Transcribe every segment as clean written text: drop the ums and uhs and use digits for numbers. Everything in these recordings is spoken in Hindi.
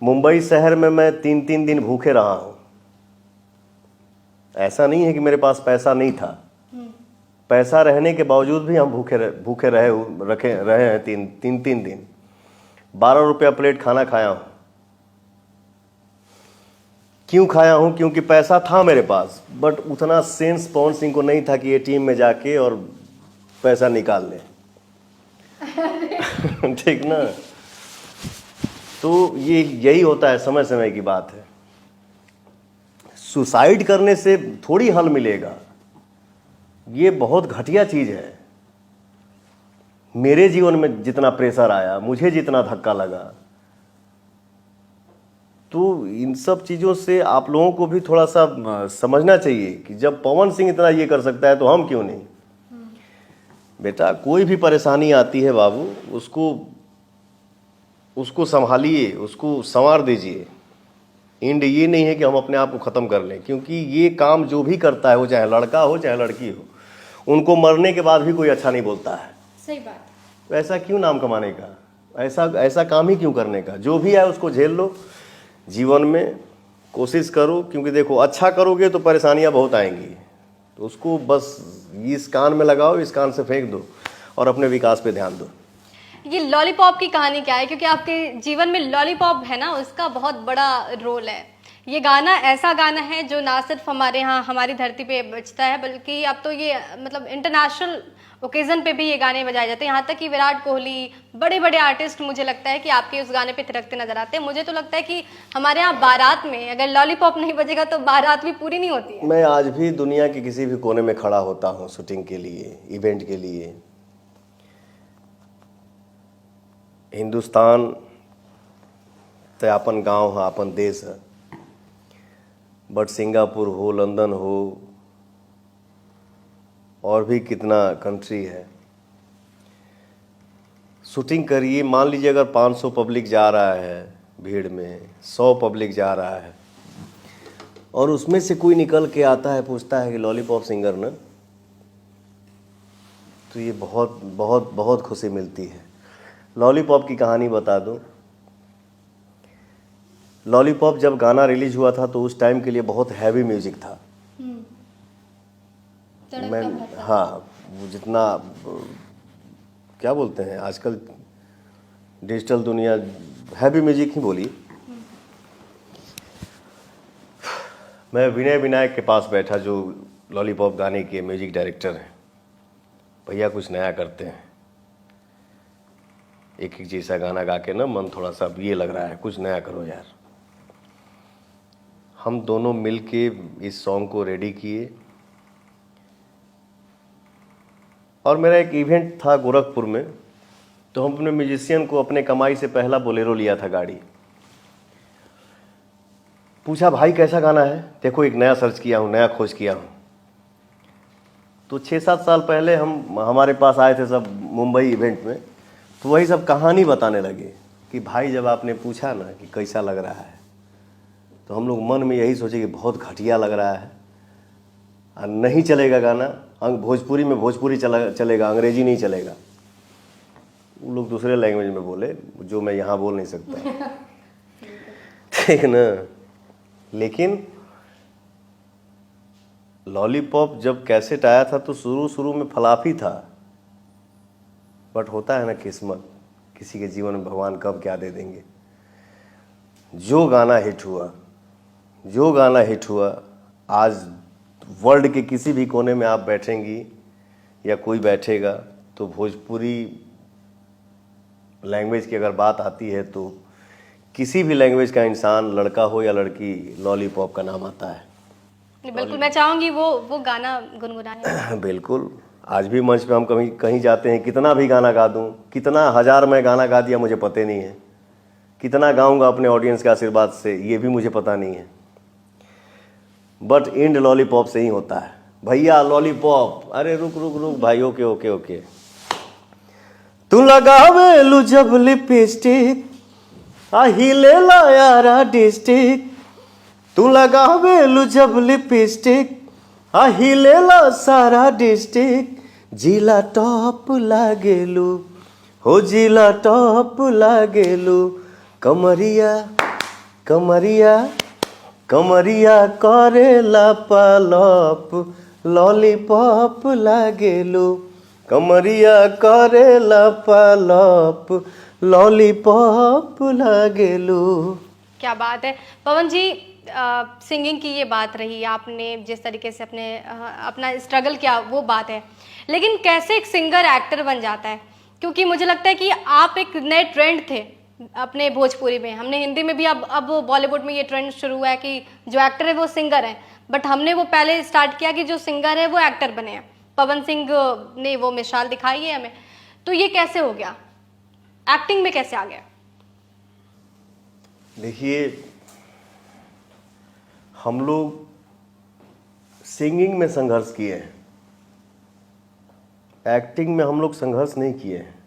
मुंबई शहर में मैं 3-3 दिन भूखे रहा हूँ। ऐसा नहीं है कि मेरे पास पैसा नहीं था, पैसा रहने के बावजूद भी हम भूखे रहे हैं 3 दिन। 12 रुपया प्लेट खाना खाया हूँ। क्यों खाया हूँ? क्योंकि पैसा था मेरे पास, बट उतना सेंस पवन सिंह को नहीं था कि एटीएम में जाके और पैसा निकाल ले। ठीक ना? तो ये यही होता है, समय समय की बात है। सुसाइड करने से थोड़ी हल मिलेगा, ये बहुत घटिया चीज है। मेरे जीवन में जितना प्रेशर आया, मुझे जितना धक्का लगा, तो इन सब चीज़ों से आप लोगों को भी थोड़ा सा समझना चाहिए कि जब पवन सिंह इतना ये कर सकता है तो हम क्यों नहीं। बेटा, कोई भी परेशानी आती है बाबू, उसको संभालिए, उसको संवार दीजिए। एंड ये नहीं है कि हम अपने आप को ख़त्म कर लें, क्योंकि ये काम जो भी करता है, वो चाहे लड़का हो चाहे लड़की हो, उनको मरने के बाद भी कोई अच्छा नहीं बोलता है। सही बात। तो ऐसा क्यों नाम कमाने का, ऐसा काम ही क्यों करने का? जो भी है उसको झेल लो, जीवन में कोशिश करो, क्योंकि देखो अच्छा करोगे तो परेशानियां बहुत आएंगी। तो उसको बस इस कान में लगाओ, इस कान से फेंक दो और अपने विकास पे ध्यान दो। ये लॉलीपॉप की कहानी क्या है? क्योंकि आपके जीवन में लॉलीपॉप है ना, उसका बहुत बड़ा रोल है। ये गाना ऐसा गाना है जो ना सिर्फ हमारे यहाँ हमारी धरती पे बजता है, बल्कि अब तो ये मतलब इंटरनेशनल ओकेजन पे भी ये गाने बजाए जाते हैं। यहाँ तक कि विराट कोहली, बड़े बड़े आर्टिस्ट, मुझे लगता है कि आपके उस गाने पे थिरकते नजर आते हैं। मुझे तो लगता है कि हमारे यहाँ बारात में अगर लॉलीपॉप नहीं बजेगा तो बारात भी पूरी नहीं होती है। मैं आज भी दुनिया के किसी भी कोने में खड़ा होता हूँ शूटिंग के लिए, इवेंट के लिए। हिंदुस्तान तो अपन गांव है, अपन देश है, बट सिंगापुर हो, लंदन हो, और भी कितना कंट्री है, शूटिंग करिए। मान लीजिए अगर 500 पब्लिक जा रहा है भीड़ में, 100 पब्लिक जा रहा है, और उसमें से कोई निकल के आता है, पूछता है कि लॉलीपॉप सिंगर ना, तो ये बहुत बहुत बहुत खुशी मिलती है। लॉलीपॉप की कहानी बता दूं। लॉलीपॉप जब गाना रिलीज हुआ था तो उस टाइम के लिए बहुत हैवी म्यूजिक था। मैं हाँ, वो जितना क्या बोलते हैं आजकल डिजिटल दुनिया, हैवी म्यूजिक ही बोली। मैं विनय विनायक के पास बैठा, जो लॉलीपॉप गाने के म्यूजिक डायरेक्टर हैं। भैया कुछ नया करते हैं, एक एक जैसा गाना गा के ना मन थोड़ा सा ये लग रहा है, कुछ नया करो यार। हम दोनों मिल के इस सॉन्ग को रेडी किए, और मेरा एक इवेंट था गोरखपुर में, तो हम अपने म्यूजिशियन को अपने कमाई से पहला बोलेरो लिया था गाड़ी। पूछा भाई कैसा गाना है, देखो एक नया सर्च किया हूँ, नया खोज किया हूँ। तो 6-7 साल पहले हमारे पास आए थे सब मुंबई इवेंट में, तो वही सब कहानी बताने लगे कि भाई जब आपने पूछा ना कि कैसा लग रहा है, तो हम लोग मन में यही सोचे कि बहुत घटिया लग रहा है, नहीं चलेगा गाना। भोजपुरी में भोजपुरी चलेगा, अंग्रेजी नहीं चलेगा। वो लोग दूसरे लैंग्वेज में बोले जो मैं यहाँ बोल नहीं सकता। ठीक ना? लेकिन लॉलीपॉप जब कैसेट आया था तो शुरू में फलाफी था, बट होता है ना किस्मत, किसी के जीवन में भगवान कब क्या दे देंगे। जो गाना हिट हुआ, आज वर्ल्ड के किसी भी कोने में आप बैठेंगी या कोई बैठेगा, तो भोजपुरी लैंग्वेज की अगर बात आती है तो किसी भी लैंग्वेज का इंसान, लड़का हो या लड़की, लॉलीपॉप का नाम आता है। बिल्कुल, मैं चाहूंगी वो गाना गुनगुनाने। बिल्कुल। आज भी मंच पे हम कहीं जाते हैं, कितना भी गाना गा दूं, कितना हजार मैं गाना गा दिया मुझे पता नहीं है, कितना गाऊंगा अपने ऑडियंस के आशीर्वाद से ये भी मुझे पता नहीं है, बट एंड लॉलीपॉप से ही होता है। भैया लॉलीपॉप, अरे रुक भाई, ओके। तू लगावेलू जब लिपस्टिक, हिले ला यारा डिस्टिक। तू लगावेलू जब लिपस्टिक, हिले ला सारा डिस्टिक। जिला टॉप लागेलू, हो जिला टॉप लागेलू। कमरिया कमरिया कमरिया करेला पालप लॉलीपॉप लागेलू, कमरिया करेला पालप लॉलीपॉप लागेलू। क्या बात है पवन जी। सिंगिंग की ये बात रही, आपने जिस तरीके से अपना स्ट्रगल किया वो बात है, लेकिन कैसे एक सिंगर एक्टर बन जाता है? क्योंकि मुझे लगता है कि आप एक नए ट्रेंड थे अपने भोजपुरी में। हमने हिंदी में भी अब बॉलीवुड में ये ट्रेंड शुरू हुआ है कि जो एक्टर है वो सिंगर है, बट हमने वो पहले स्टार्ट किया कि जो सिंगर है वो एक्टर बने हैं। पवन सिंह ने वो मिसाल दिखाई है हमें, तो ये कैसे हो गया, एक्टिंग में कैसे आ गया? देखिए, हम लोग सिंगिंग में संघर्ष किए हैं, एक्टिंग में हम लोग संघर्ष नहीं किए हैं।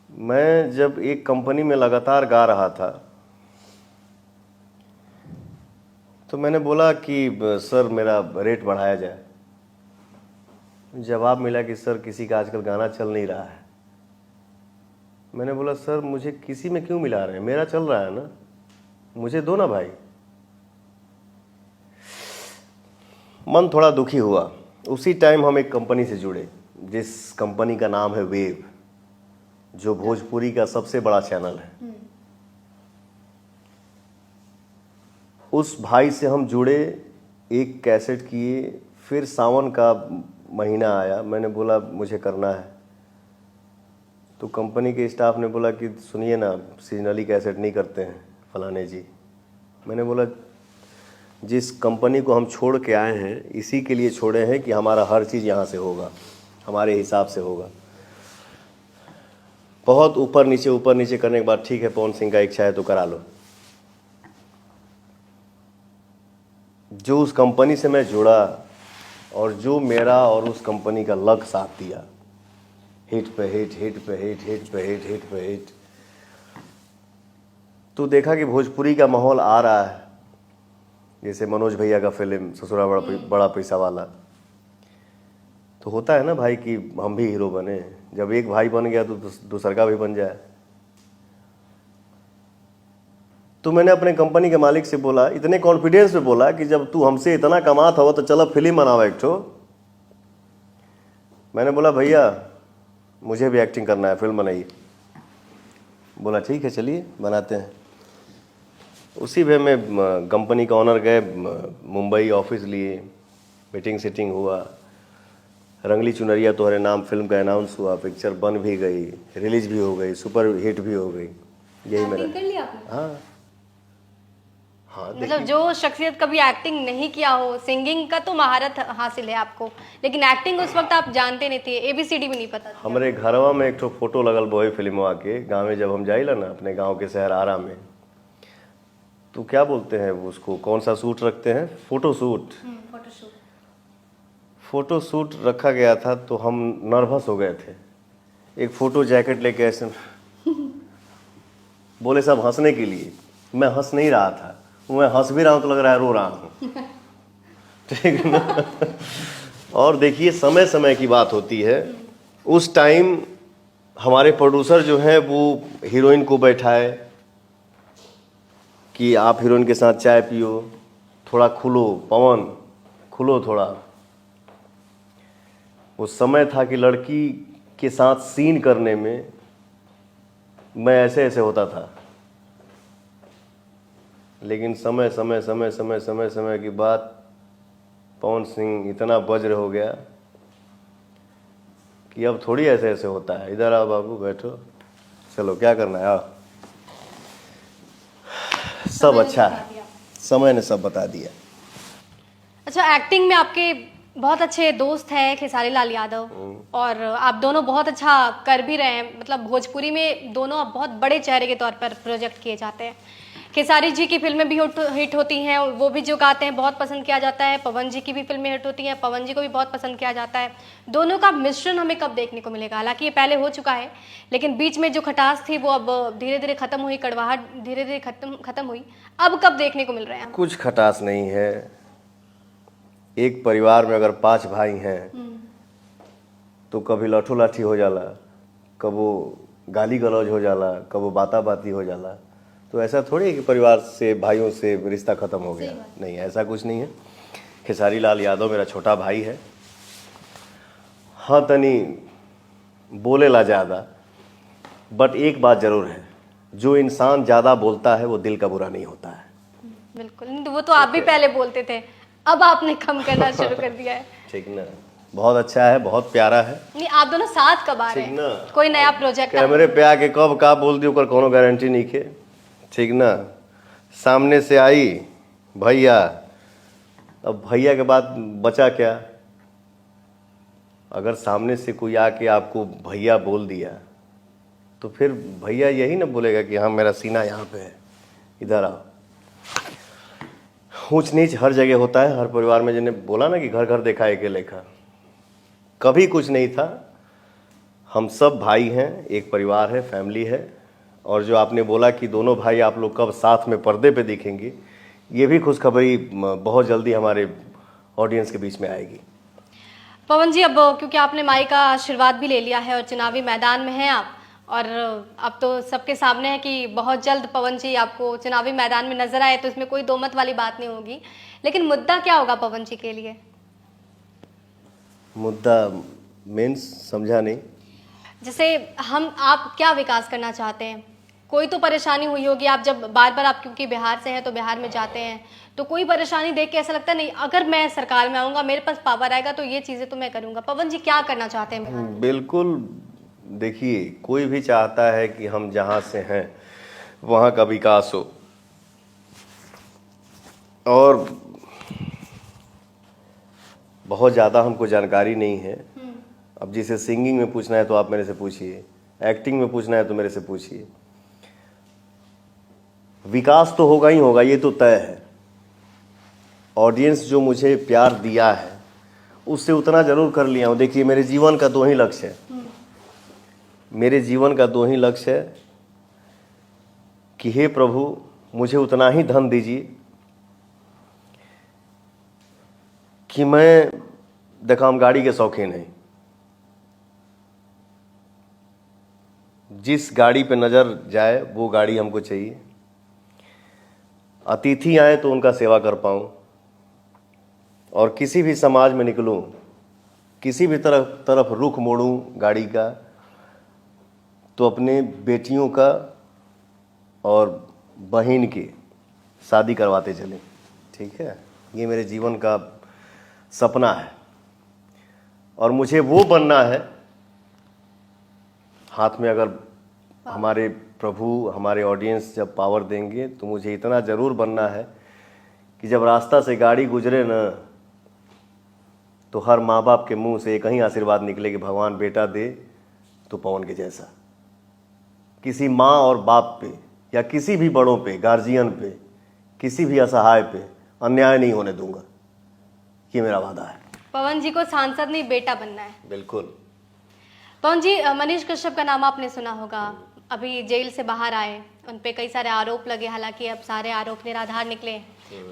मैं जब एक कंपनी में लगातार गा रहा था तो मैंने बोला कि सर मेरा रेट बढ़ाया जाए। जवाब मिला कि सर किसी का आजकल गाना चल नहीं रहा है। मैंने बोला सर मुझे किसी में क्यों मिला रहे हैं, मेरा चल रहा है ना, मुझे दो ना भाई। मन थोड़ा दुखी हुआ। उसी टाइम हम एक कंपनी से जुड़े जिस कंपनी का नाम है वेव, जो भोजपुरी का सबसे बड़ा चैनल है। उस भाई से हम जुड़े, एक कैसेट किए, फिर सावन का महीना आया, मैंने बोला मुझे करना है। तो कंपनी के स्टाफ ने बोला कि सुनिए ना, सीजनली कैसेट नहीं करते हैं फलाने जी। मैंने बोला जिस कंपनी को हम छोड़ के आए हैं इसी के लिए छोड़े हैं कि हमारा हर चीज़ यहाँ से होगा, हमारे हिसाब से होगा। बहुत ऊपर नीचे करने के बाद ठीक है पवन सिंह का इच्छा है तो करा लो। जो उस कंपनी से मैं जुड़ा और जो मेरा और उस कंपनी का लक साथ दिया, हिट पे हिट, हिट पे हिट, हिट पे हिट, हिट पे हिट, तो देखा कि भोजपुरी का माहौल आ रहा है। जैसे मनोज भैया का फिल्म ससुरा बड़ा पैसा वाला, तो होता है ना भाई कि हम भी हीरो बने। जब एक भाई बन गया तो दूसरा का भी बन जाए। तो मैंने अपने कंपनी के मालिक से बोला, इतने कॉन्फिडेंस में बोला कि जब तू हमसे इतना कमाता हो तो चलो फिल्म बनाओ एक ठो। मैंने बोला भैया मुझे भी एक्टिंग करना है, फिल्म बनाइए। बोला ठीक है चलिए बनाते हैं। उसी वे में कंपनी का ऑनर गए मुंबई, ऑफिस लिए, मीटिंग सीटिंग हुआ, रंगली चुनरिया तुम्हारे नाम फिल्म का अनाउंस हुआ, पिक्चर बन भी गई, रिलीज भी हो गई, सुपर हिट भी हो गई। यही मेरा कर लिया आपने? हाँ हाँ। मतलब जो शख्सियत कभी एक्टिंग नहीं किया हो, सिंगिंग का तो महारत हासिल है आपको, लेकिन एक्टिंग उस वक्त आप जानते नहीं थे, ABCD भी नहीं पता था। हमारे घरवा में एक ठो फोटो लगल बोई फिल्मवा के, गाँव में जब हम जाइला ना अपने गाँव के शहर आरा में, तो क्या बोलते हैं उसको, कौन सा सूट रखते हैं, फोटो सूट। फोटो सूट रखा गया था तो हम नर्वस हो गए थे। एक फोटो जैकेट लेके ऐसे बोले सब हंसने के लिए, मैं हंस नहीं रहा था, मैं हंस भी रहा हूँ तो लग रहा है रो रहा हूँ। ठीक है ना। और देखिए समय समय की बात होती है। उस टाइम हमारे प्रोड्यूसर जो हैं वो हीरोइन को बैठाए कि आप हीरोइन के साथ चाय पियो, थोड़ा खुलो पवन, खुलो थोड़ा। वो समय था कि लड़की के साथ सीन करने में मैं ऐसे ऐसे होता था, लेकिन समय समय समय समय समय समय की बात पवन सिंह इतना वज्र हो गया कि अब थोड़ी ऐसे ऐसे होता है। इधर आओ बाबू बैठो, चलो क्या करना है आओ। सब अच्छा है, समय ने सब बता दिया। अच्छा, एक्टिंग में आपके बहुत अच्छे दोस्त हैं खेसारी लाल यादव, और आप दोनों बहुत अच्छा कर भी रहे हैं। मतलब भोजपुरी में दोनों आप बहुत बड़े चेहरे के तौर पर प्रोजेक्ट किए जाते हैं। खेसारी जी की फिल्में भी हिट होती हैं, वो भी जो गाते हैं बहुत पसंद किया जाता है। पवन जी की भी फिल्में हिट होती हैं, पवन जी को भी बहुत पसंद किया जाता है। दोनों का मिश्रण हमें कब देखने को मिलेगा? हालांकि ये पहले हो चुका है, लेकिन बीच में जो खटास थी वो अब धीरे धीरे खत्म हुई, कड़वाहट धीरे धीरे खत्म हुई। अब कब देखने को मिल रहे हैं? कुछ खटास नहीं है। एक परिवार में अगर 5 भाई हैं तो कभी लठो लाठी हो जाला, कबो गाली गलौज हो जाला, कबो बाता बाती हो जाला। तो ऐसा थोड़ी है कि परिवार से, भाइयों से रिश्ता ख़त्म हो गया। नहीं, ऐसा कुछ नहीं है। खेसारी लाल यादव मेरा छोटा भाई है। हाँ, तनी बोलेला ज़्यादा, बट एक बात ज़रूर है, जो इंसान ज़्यादा बोलता है वो दिल का बुरा नहीं होता है। बिल्कुल, वो तो आप भी पहले बोलते थे, अब आपने कम करना शुरू कर दिया है। ठीक ना, बहुत अच्छा है, बहुत प्यारा है। नहीं, आप दोनों साथ कब आ रहे ठीक ना। हैं? कोई नया प्रोजेक्ट? कैमरे पे आके कब का बोल दी ओकर कोनो गारंटी नहीं के। ठीक ना, सामने से आई भैया, अब भैया के बाद बचा क्या? अगर सामने से कोई आके आपको भैया बोल दिया तो फिर भैया यही ना बोलेगा कि हाँ मेरा सीना यहाँ पे है, इधर आओ। ऊंच नीच हर जगह होता है, हर परिवार में। जिन्हें बोला ना कि घर घर देखा एक लेखा, कभी कुछ नहीं था। हम सब भाई हैं, एक परिवार है, फैमिली है। और जो आपने बोला कि दोनों भाई आप लोग कब साथ में पर्दे पे दिखेंगे, ये भी खुशखबरी बहुत जल्दी हमारे ऑडियंस के बीच में आएगी। पवन जी, अब क्योंकि आपने माई का आशीर्वाद भी ले लिया है और चुनावी मैदान में हैं आप, और अब तो सबके सामने है कि बहुत जल्द पवन जी आपको चुनावी मैदान में नजर आए, तो इसमें कोई दो मत वाली बात नहीं होगी। लेकिन मुद्दा क्या होगा पवन जी के लिए? मुद्दा मीन्स समझा नहीं। जैसे आप क्या विकास करना चाहते हैं? कोई तो परेशानी हुई होगी, आप जब बार बार, आप क्योंकि बिहार से हैं तो बिहार में जाते हैं, तो कोई परेशानी देख के ऐसा लगता है नहीं, अगर मैं सरकार में आऊंगा, मेरे पास पावर आएगा तो ये चीजें तो मैं करूंगा। पवन जी क्या करना चाहते हैं बिहार में? बिल्कुल, देखिए कोई भी चाहता है कि हम जहाँ से हैं वहाँ का विकास हो। और बहुत ज़्यादा हमको जानकारी नहीं है। अब जिसे सिंगिंग में पूछना है तो आप मेरे से पूछिए, एक्टिंग में पूछना है तो मेरे से पूछिए। विकास तो होगा ही होगा, ये तो तय है। ऑडियंस जो मुझे प्यार दिया है उससे उतना ज़रूर कर लिया हूँ। देखिए मेरे जीवन का दो ही लक्ष्य है, मेरे जीवन का दो ही लक्ष्य है कि हे प्रभु मुझे उतना ही धन दीजिए कि मैं, देखा हम गाड़ी के शौकीन हैं, जिस गाड़ी पे नज़र जाए वो गाड़ी हमको चाहिए। अतिथि आए तो उनका सेवा कर पाऊँ, और किसी भी समाज में निकलूं, किसी भी तरफ रुख मोड़ूं गाड़ी का, तो अपने बेटियों का और बहन की शादी करवाते चलें। ठीक है, ये मेरे जीवन का सपना है और मुझे वो बनना है। हाथ में अगर हमारे प्रभु, हमारे ऑडियंस जब पावर देंगे तो मुझे इतना ज़रूर बनना है कि जब रास्ता से गाड़ी गुजरे ना, तो हर माँ बाप के मुंह से एक ही आशीर्वाद निकले कि भगवान बेटा दे तो पवन के जैसा। किसी माँ और बाप पे या किसी भी बड़ों पे, गार्जियन पे, किसी भी असहाय पे अन्याय नहीं होने दूंगा, ये मेरा वादा है। पवन जी को सांसद नहीं, बेटा बनना है। बिल्कुल। पवन जी, मनीष कश्यप का नाम आपने सुना होगा, अभी जेल से बाहर आए, उन पे कई सारे आरोप लगे, हालांकि अब सारे आरोप निराधार निकले।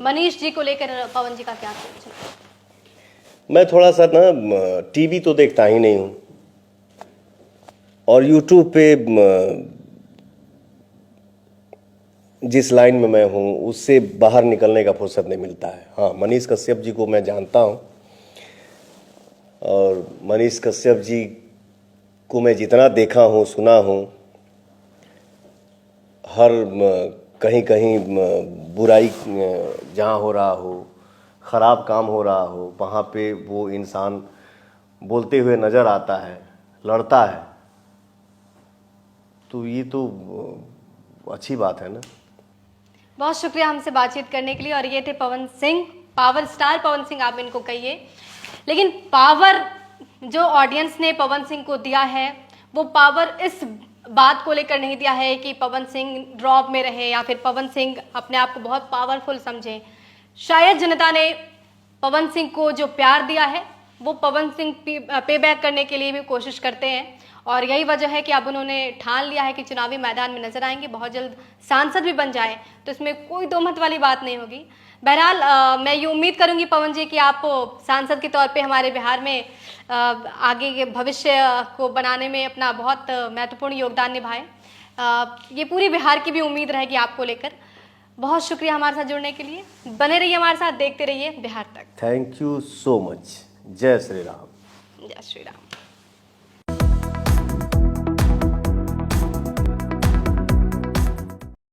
मनीष जी को लेकर पवन जी का क्या सोच है? मैं थोड़ा सा ना टीवी तो देखता ही नहीं हूँ, और यूट्यूब पे जिस लाइन में मैं हूँ उससे बाहर निकलने का फुर्सत नहीं मिलता है। हाँ, मनीष कश्यप जी को मैं जानता हूँ, और मनीष कश्यप जी को मैं जितना देखा हूँ, सुना हूँ, हर कहीं कहीं बुराई जहाँ हो रहा हो, ख़राब काम हो रहा हो, वहाँ पे वो इंसान बोलते हुए नज़र आता है, लड़ता है। तो ये तो अच्छी बात है ना। बहुत शुक्रिया हमसे बातचीत करने के लिए। और ये थे पवन सिंह, पावर स्टार पवन सिंह आप इनको कहिए। लेकिन पावर जो ऑडियंस ने पवन सिंह को दिया है, वो पावर इस बात को लेकर नहीं दिया है कि पवन सिंह ड्रॉप में रहे या फिर पवन सिंह अपने आप को बहुत पावरफुल समझे। शायद जनता ने पवन सिंह को जो प्यार दिया है वो पवन सिंह पे बैक करने के लिए भी कोशिश करते हैं, और यही वजह है कि अब उन्होंने ठान लिया है कि चुनावी मैदान में नजर आएंगे, बहुत जल्द सांसद भी बन जाए, तो इसमें कोई दो मत वाली बात नहीं होगी। बहरहाल मैं ये उम्मीद करूंगी पवन जी कि आप सांसद के तौर पे हमारे बिहार में आगे के भविष्य को बनाने में अपना बहुत महत्वपूर्ण योगदान निभाएं। ये पूरी बिहार की भी उम्मीद रहेगी आपको लेकर। बहुत शुक्रिया हमारे साथ जुड़ने के लिए। बने रहिए हमारे साथ, देखते रहिए बिहार तक। Thank you so much. जय श्री राम। जय श्री राम।